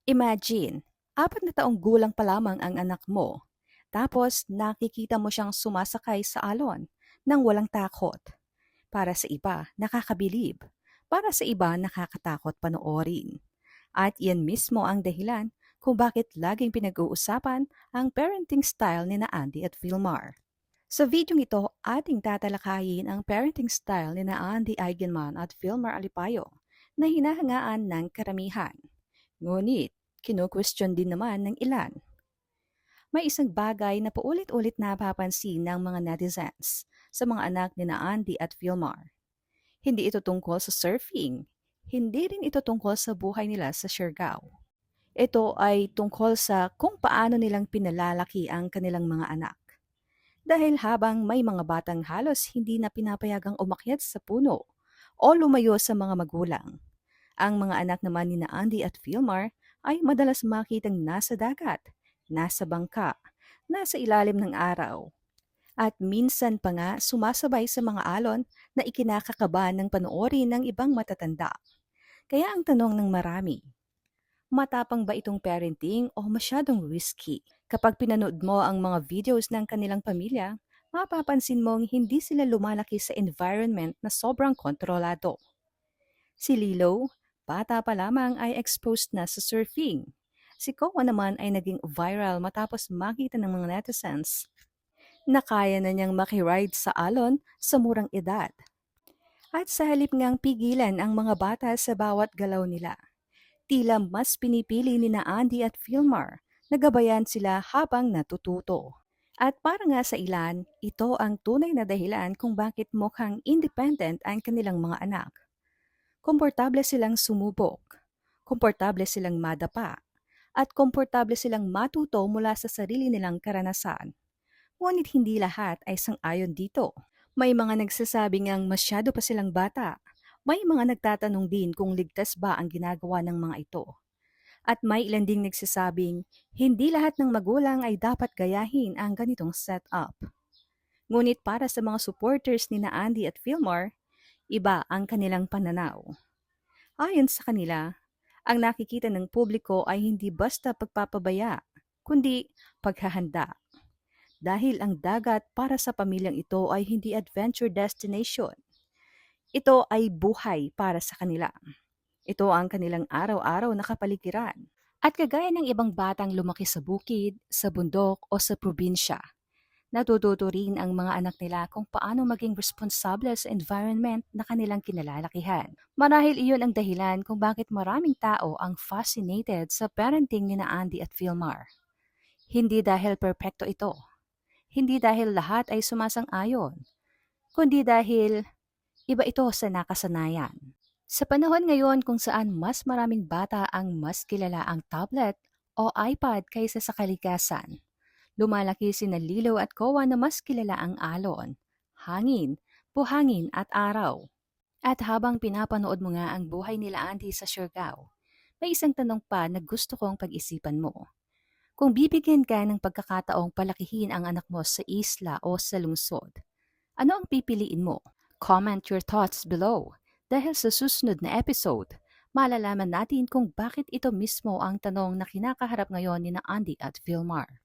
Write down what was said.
Imagine, 4 na taong gulang pa lamang ang anak mo, tapos nakikita mo siyang sumasakay sa alon nang walang takot. Para sa iba, nakakabilib. Para sa iba, nakakatakot panoorin. At iyan mismo ang dahilan kung bakit laging pinag-uusapan ang parenting style ni na Andy at Vilmar. Sa videong ito, ating tatalakayin ang parenting style ni na Andy Eigenman at Vilmar Alipayo na hinahangaan ng karamihan. Ngunit, kino-question din naman ng ilan. May isang bagay na paulit-ulit napapansin ng mga netizens sa mga anak ni na Andy at Vilmar. Hindi ito tungkol sa surfing. Hindi rin ito tungkol sa buhay nila sa Siargao. Ito ay tungkol sa kung paano nilang pinalalaki ang kanilang mga anak. Dahil habang may mga batang halos hindi na pinapayagang umakyat sa puno o lumayo sa mga magulang, ang mga anak naman ni na Andy at Vilmar ay madalas makitang nasa dagat, nasa bangka, nasa ilalim ng araw, at minsan pa nga sumasabay sa mga alon na ikinakakabahan ng panoorin ng ibang matatanda. Kaya ang tanong ng marami, matapang ba itong parenting o masyadong risky? Kapag pinanood mo ang mga videos ng kanilang pamilya, mapapansin mong hindi sila lumalaki sa environment na sobrang kontrolado. Si Lilo, bata pa lamang ay exposed na sa surfing. Si Koa naman ay naging viral matapos makita ng mga netizens na kaya na niyang makiride sa alon sa murang edad. At sa halip ngang pigilan ang mga bata sa bawat galaw nila, tila mas pinipili ni na Andy at Vilmar na gabayan sila habang natututo. At para nga sa ilan, ito ang tunay na dahilan kung bakit mukhang independent ang kanilang mga anak. Komportable silang sumubok, komportable silang madapa, at komportable silang matuto mula sa sarili nilang karanasan. Ngunit hindi lahat ay sang-ayon dito. May mga nagsasabing ang masyado pa silang bata. May mga nagtatanong din kung ligtas ba ang ginagawa ng mga ito. At may ilan ding nagsasabing hindi lahat ng magulang ay dapat gayahin ang ganitong setup. Ngunit para sa mga supporters ni na Andy at Vilmar, iba ang kanilang pananaw. Ayon sa kanila, ang nakikita ng publiko ay hindi basta pagpapabaya, kundi paghahanda. Dahil ang dagat para sa pamilyang ito ay hindi adventure destination. Ito ay buhay para sa kanila. Ito ang kanilang araw-araw na kapaligiran. At kagaya ng ibang batang lumaki sa bukid, sa bundok o sa probinsya, natututo rin ang mga anak nila kung paano maging responsable sa environment na kanilang kinalalakihan. Marahil iyon ang dahilan kung bakit maraming tao ang fascinated sa parenting ni na Andy at Vilmar. Hindi dahil perpekto ito. Hindi dahil lahat ay sumasang-ayon. Kundi dahil iba ito sa nakasanayan. Sa panahon ngayon kung saan mas maraming bata ang mas kilala ang tablet o iPad kaysa sa kalikasan, lumalaki sina Lilo at Koa na mas kilala ang alon, hangin, buhangin at araw. At habang pinapanood mo nga ang buhay nila Andy sa Siargao, may isang tanong pa na gusto kong pag-isipan mo. Kung bibigyan ka ng pagkakataong palakihin ang anak mo sa isla o sa lungsod, ano ang pipiliin mo? Comment your thoughts below. Dahil sa susunod na episode, malalaman natin kung bakit ito mismo ang tanong na kinakaharap ngayon ni na Andy at Vilmar.